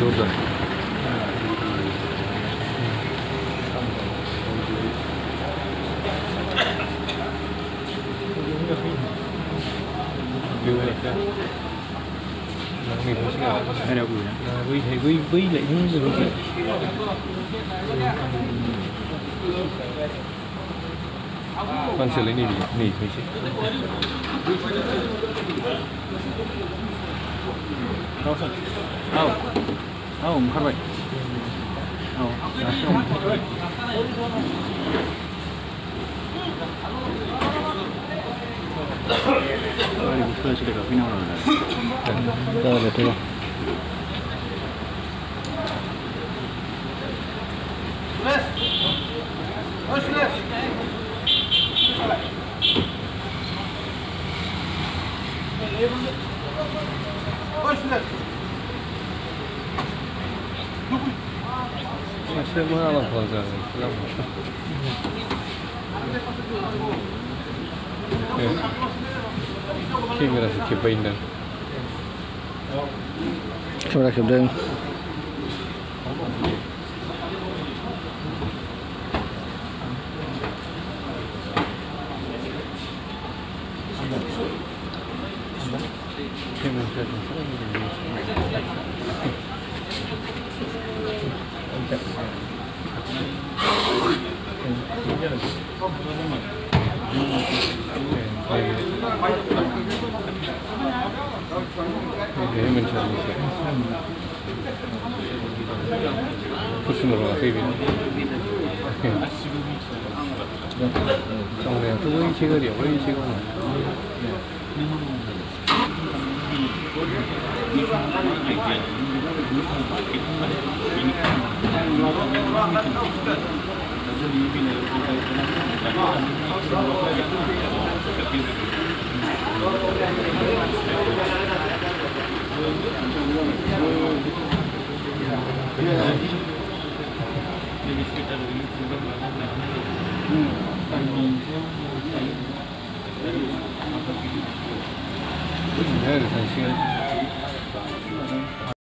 Dozen. Hay đâu rồi Quý thì quý lại hướng rồi. Con xử lý nỉ nỉ thôi chứ. không vậy Tôi sẽ được ở phía nào rồi. Rồi được chưa? Şey mi alacağız? Kamera sikip beyinden. Kamera sikip đơn. Ini mencari pusing orang kayak gini. Trong này tôi mới chơi cái điều ấy chơi không? Her sen şey